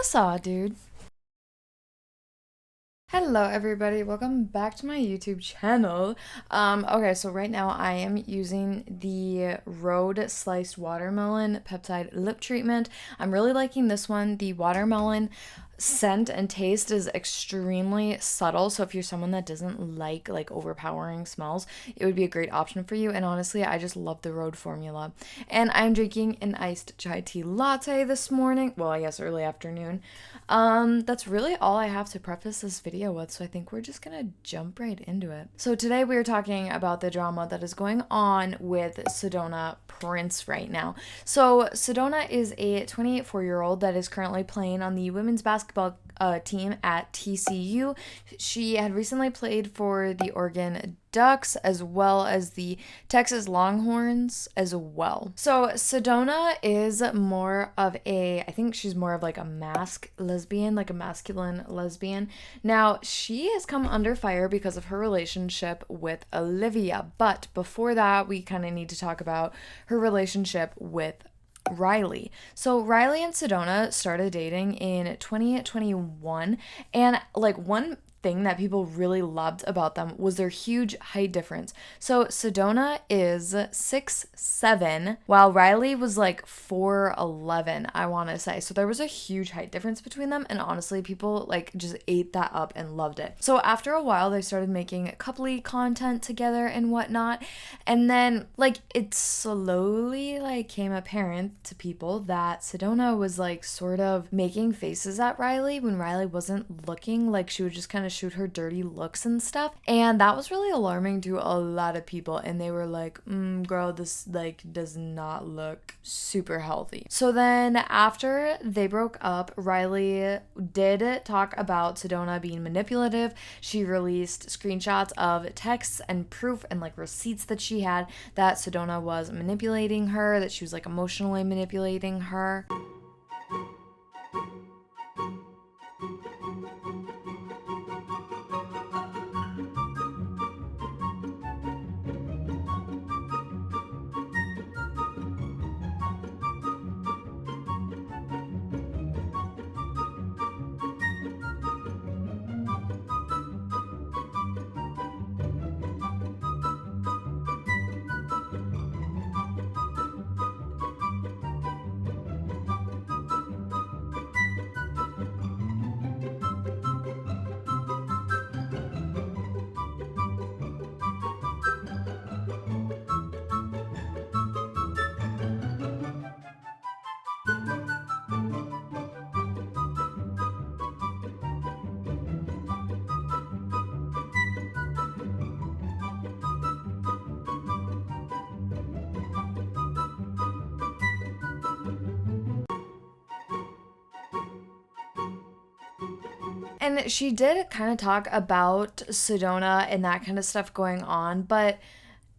saw, dude. Hello everybody, welcome back to my YouTube channel. Okay, so right now I am using the Rhode Sliced Watermelon Peptide Lip Treatment. I'm really liking this one. The watermelon scent and taste is extremely subtle, so if you're someone that doesn't like overpowering smells, it would be a great option for you. And honestly, I just love the Rhode formula. And I'm drinking an iced chai tea latte this morning, well, I guess early afternoon. That's really all I have to preface this video with, so I think we're just gonna jump right into it. So today we're talking about the drama that is going on with Sedona Prince right now. So Sedona is a 24-year-old that is currently playing on the women's basketball team at TCU. She had recently played for the Oregon Ducks as well as the Texas Longhorns as well. So Sedona is more of I think she's more of like a lesbian, like a masculine lesbian. Now, she has come under fire because of her relationship with Olivia, but before that, we kind of need to talk about her relationship with Riley. So Riley and Sedona started dating in 2021, and like one thing that people really loved about them was their huge height difference. So Sedona is 6'7", while Riley was like 4'11", I want to say. So there was a huge height difference between them, and honestly, people like just ate that up and loved it. So after a while, they started making coupley content together and whatnot, and then like it slowly like came apparent to people that Sedona was like sort of making faces at Riley when Riley wasn't looking. Like she would just kind of shoot her dirty looks and stuff, and that was really alarming to a lot of people, and they were like, girl, this like does not look super healthy. So then after they broke up, Riley did talk about Sedona being manipulative. She released screenshots of texts and proof and like receipts that she had that Sedona was manipulating her, that she was like emotionally manipulating her. And she did kind of talk about Sedona and that kind of stuff going on, but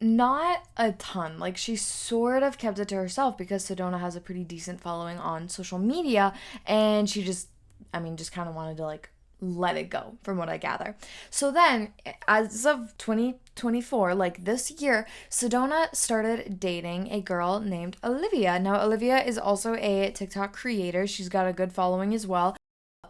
not a ton. Like she sort of kept it to herself because Sedona has a pretty decent following on social media, and she just kind of wanted to like let it go from what I gather. So then as of 2024, like this year, Sedona started dating a girl named Olivia. Now Olivia is also a TikTok creator. She's got a good following as well.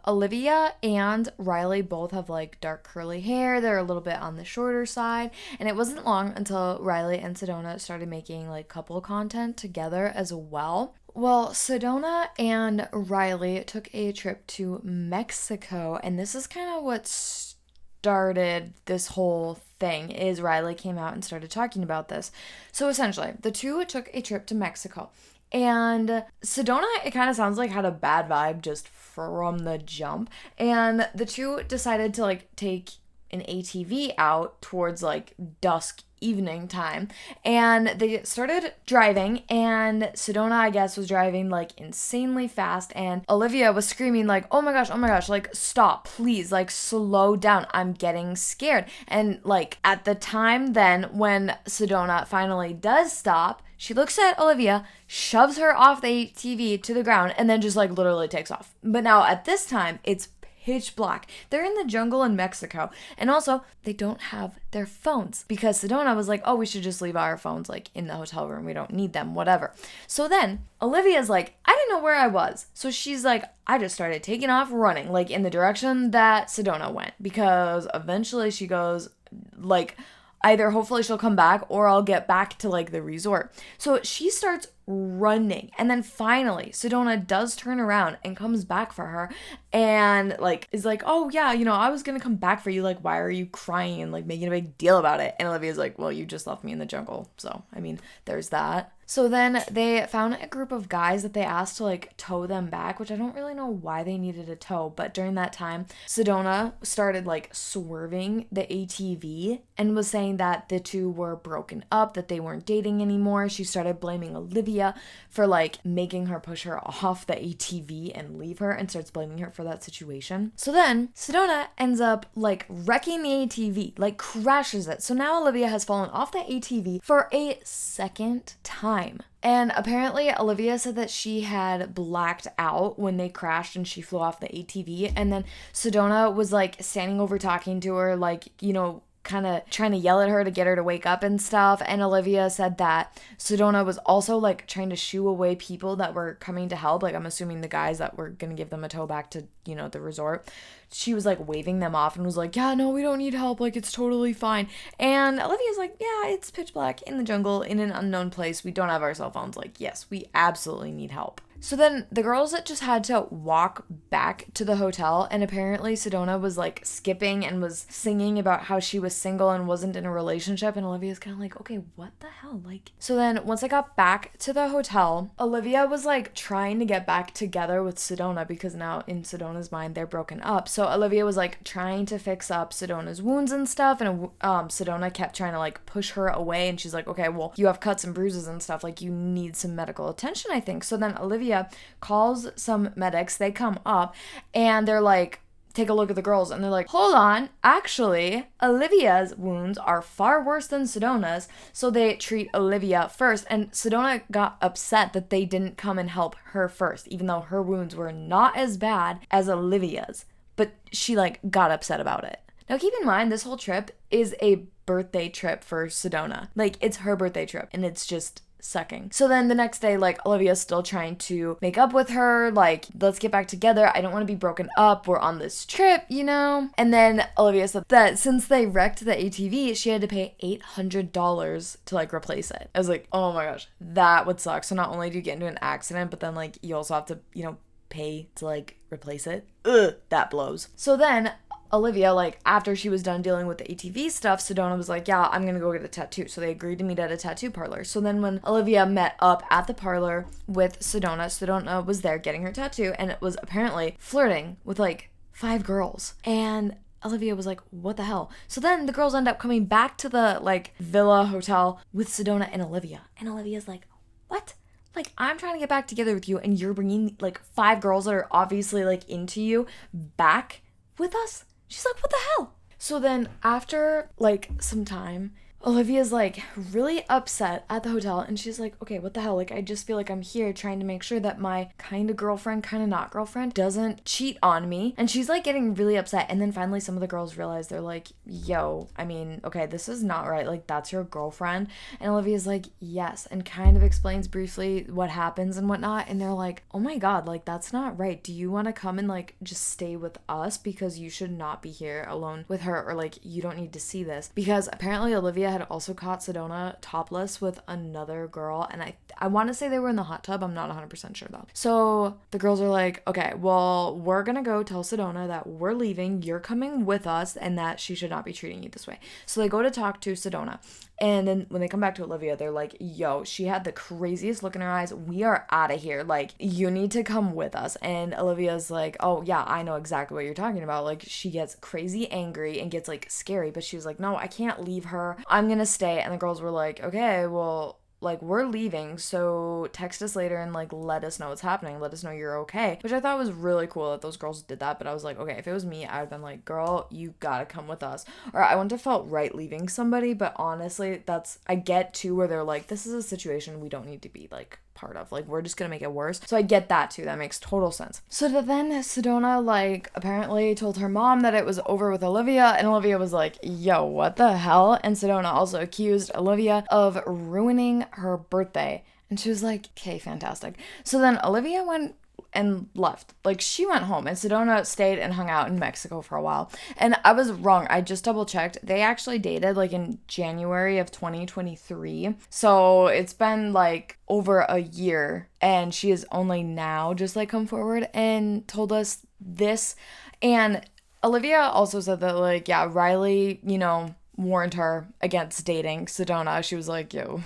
Olivia and Riley both have like dark curly hair. They're a little bit on the shorter side, and it wasn't long until Riley and Sedona started making like couple content together as well. Well, Sedona and Riley took a trip to Mexico, and this is kind of what started this whole thing. Is Riley came out and started talking about this. So essentially, the two took a trip to Mexico. And Sedona, it kind of sounds like had a bad vibe just from the jump. And the two decided to like take an ATV out towards like dusk evening time, and they started driving, and Sedona, I guess, was driving like insanely fast, and Olivia was screaming like, oh my gosh, like stop, please, like slow down, I'm getting scared. And like at the time then when Sedona finally does stop, she looks at Olivia, shoves her off the ATV to the ground, and then just like literally takes off. But now at this time it's pitch black. They're in the jungle in Mexico. And also, they don't have their phones because Sedona was like, oh, we should just leave our phones like in the hotel room. We don't need them, whatever. So then Olivia's like, I didn't know where I was. So she's like, I just started taking off running like in the direction that Sedona went because eventually she goes like, either hopefully she'll come back or I'll get back to like the resort. So she starts running and then finally Sedona does turn around and comes back for her and like is like, oh yeah, you know, I was gonna come back for you, like why are you crying and like making a big deal about it? And Olivia's like, well, you just left me in the jungle, so I mean there's that. So then they found a group of guys that they asked to like tow them back, which I don't really know why they needed a tow, but during that time Sedona started like swerving the ATV and was saying that the two were broken up, that they weren't dating anymore. She started blaming Olivia for like making her push her off the ATV and leave her and starts blaming her for that situation. So then Sedona ends up like wrecking the ATV, like crashes it. So now Olivia has fallen off the ATV for a second time. And apparently Olivia said that she had blacked out when they crashed and she flew off the ATV. And then Sedona was like standing over talking to her, like, you know, kind of trying to yell at her to get her to wake up and stuff. And Olivia said that Sedona was also like trying to shoo away people that were coming to help. Like I'm assuming the guys that were going to give them a tow back to, you know, the resort. She was like waving them off and was like, yeah, no, we don't need help. Like it's totally fine. And Olivia's like, yeah, it's pitch black in the jungle in an unknown place. We don't have our cell phones. Like, yes, we absolutely need help. So then the girls just had to walk back to the hotel, and apparently Sedona was like skipping and was singing about how she was single and wasn't in a relationship, and Olivia's kind of like, okay, what the hell? Like, so then once I got back to the hotel, Olivia was like trying to get back together with Sedona because now in Sedona's mind they're broken up. So Olivia was like trying to fix up Sedona's wounds and stuff, and Sedona kept trying to like push her away, and she's like, okay, well, you have cuts and bruises and stuff, like you need some medical attention, I think. So then Olivia calls some medics. They come up and they're like, take a look at the girls, and they're like, hold on, actually Olivia's wounds are far worse than Sedona's. So they treat Olivia first, and Sedona got upset that they didn't come and help her first, even though her wounds were not as bad as Olivia's, but she like got upset about it. Now keep in mind, this whole trip is a birthday trip for Sedona. Like it's her birthday trip and it's just sucking. So then the next day, like Olivia's still trying to make up with her, like, let's get back together. I don't want to be broken up. We're on this trip, you know? And then Olivia said that since they wrecked the ATV, she had to pay $800 to like replace it. I was like, oh my gosh, that would suck. So not only do you get into an accident, but then like you also have to, you know, pay to like replace it. Ugh, that blows. So then Olivia, like, after she was done dealing with the ATV stuff, Sedona was like, yeah, I'm gonna go get a tattoo. So they agreed to meet at a tattoo parlor. So then when Olivia met up at the parlor with Sedona, Sedona was there getting her tattoo, and it was apparently flirting with, like, 5 girls. And Olivia was like, what the hell? So then the girls end up coming back to the, like, villa hotel with Sedona and Olivia. And Olivia's like, what? Like, I'm trying to get back together with you, and you're bringing, like, 5 girls that are obviously, like, into you back with us? She's like, what the hell? So then after like some time, Olivia's like really upset at the hotel, and she's like, okay, what the hell? Like, I just feel like I'm here trying to make sure that my kind of girlfriend, kind of not girlfriend doesn't cheat on me. And she's like getting really upset. And then finally some of the girls realize, they're like, yo, I mean, okay, this is not right. Like, that's your girlfriend. And Olivia's like, yes, and kind of explains briefly what happens and whatnot. And they're like, oh my God, like, that's not right. Do you want to come and like just stay with us? Because you should not be here alone with her, or like you don't need to see this. Because apparently Olivia had also caught Sedona topless with another girl, and I want to say they were in the hot tub. I'm not 100% sure though. So the girls are like, okay, well, we're gonna go tell Sedona that we're leaving, you're coming with us, and that she should not be treating you this way. So they go to talk to Sedona, and then when they come back to Olivia, they're like, yo, she had the craziest look in her eyes. We are out of here. Like, you need to come with us. And Olivia's like, oh yeah, I know exactly what you're talking about. Like, she gets crazy angry and gets like scary, but she was like, no, I can't leave her. I'm gonna stay. And the girls were like, okay, well, like, we're leaving, so text us later and like let us know what's happening, let us know you're okay. Which I thought was really cool that those girls did that. But I was like, okay, if it was me, I would have been like, girl, you gotta come with us. Or I wouldn't have felt right leaving somebody, but honestly, I get too where they're like, this is a situation we don't need to be like part of. Like, we're just gonna make it worse. So I get that too. That makes total sense. So then Sedona, like, apparently told her mom that it was over with Olivia, and Olivia was like, yo, what the hell? And Sedona also accused Olivia of ruining her birthday. And she was like, okay, fantastic. So then Olivia went and left. Like, she went home, and Sedona stayed and hung out in Mexico for a while. And I was wrong. I just double checked. They actually dated like in January of 2023. So it's been like over a year, and she has only now just like come forward and told us this. And Olivia also said that, like, yeah, Riley, you know, warned her against dating Sedona. She was like, yo,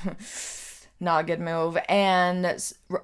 not a good move. And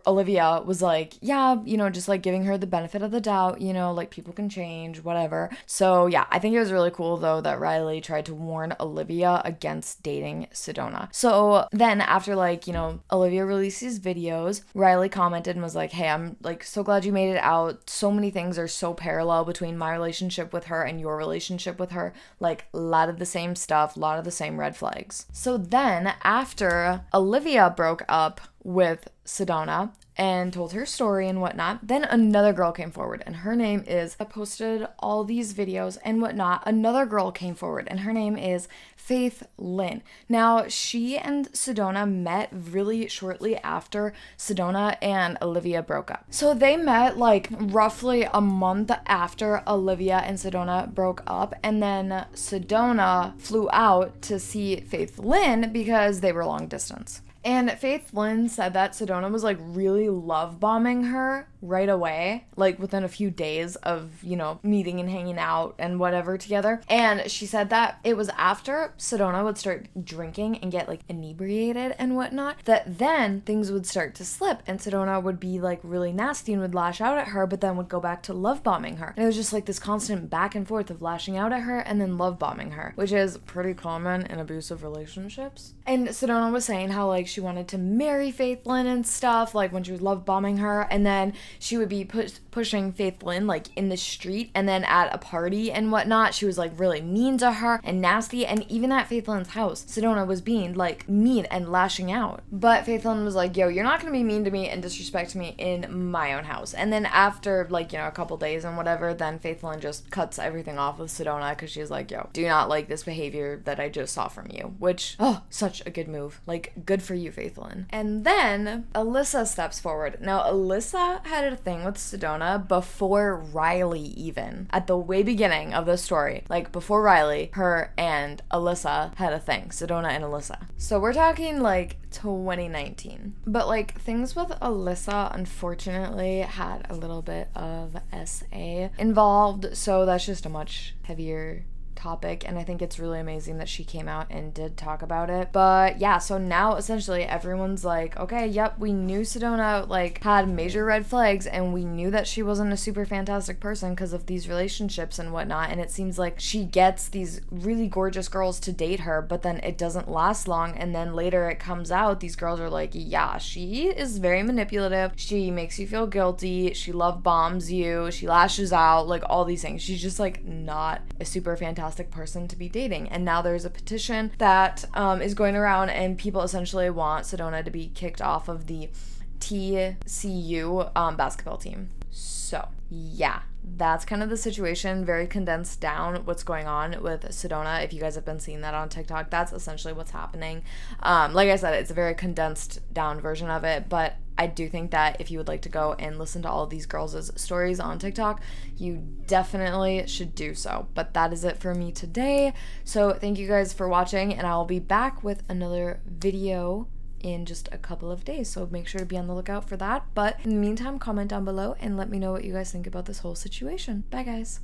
Olivia was like, yeah, you know, just like giving her the benefit of the doubt, you know, like people can change, whatever. So yeah, I think it was really cool though that Riley tried to warn Olivia against dating Sedona. So then after, like, you know, Olivia released these videos, Riley commented and was like, hey, I'm like so glad you made it out. So many things are so parallel between my relationship with her and your relationship with her. Like, a lot of the same stuff, a lot of the same red flags. So then after Olivia broke up with Sedona and told her story and whatnot, then another girl came forward, and her name is, I posted all these videos and whatnot, another girl came forward, and her name is Faith Lynn. Now, she and Sedona met really shortly after Sedona and Olivia broke up. So they met like roughly a month after Olivia and Sedona broke up, and then Sedona flew out to see Faith Lynn because they were long distance. And Faith Lynn said that Sedona was like really love bombing her right away, like within a few days of, you know, meeting and hanging out and whatever together. And she said that it was after Sedona would start drinking and get like inebriated and whatnot, that then things would start to slip, and Sedona would be like really nasty and would lash out at her, but then would go back to love bombing her. And it was just like this constant back and forth of lashing out at her and then love bombing her, which is pretty common in abusive relationships. And Sedona was saying how like she wanted to marry Faith Lynn and stuff, like when she was love bombing her, and then she would be pushing Faith Lynn like in the street, and then at a party and whatnot, she was like really mean to her and nasty. And even at Faith Lynn's house, Sedona was being like mean and lashing out. But Faith Lynn was like, yo, you're not gonna be mean to me and disrespect me in my own house. And then after like, you know, a couple days and whatever, then Faith Lynn just cuts everything off with Sedona because she's like, yo, do not like this behavior that I just saw from you, which, oh, such a good move. Like, good for you, Faith Lynn. And then Alyssa steps forward. Now, Alyssa had a thing with Sedona before Riley, even at the way beginning of the story, like before Riley, her and Alyssa had a thing, Sedona and Alyssa. So we're talking like 2019. But like things with Alyssa unfortunately had a little bit of SA involved, so that's just a much heavier topic, and I think it's really amazing that she came out and did talk about it. But yeah, so now essentially everyone's like, okay, yep, we knew Sedona like had major red flags, and we knew that she wasn't a super fantastic person because of these relationships and whatnot, and it seems like she gets these really gorgeous girls to date her, but then it doesn't last long, and then later it comes out these girls are like, yeah, she is very manipulative, she makes you feel guilty, she love bombs you, she lashes out, like all these things. She's just like not a super fantastic person to be dating. And now there's a petition that is going around, and people essentially want Sedona to be kicked off of the TCU basketball team. So yeah, that's kind of the situation, very condensed down what's going on with Sedona. If you guys have been seeing that on TikTok, that's essentially what's happening. Like I said, it's a very condensed down version of it, but I do think that if you would like to go and listen to all of these girls' stories on TikTok, you definitely should do so. But that is it for me today. So thank you guys for watching, and I'll be back with another video in just a couple of days, so make sure to be on the lookout for that. But in the meantime, comment down below and let me know what you guys think about this whole situation. Bye guys.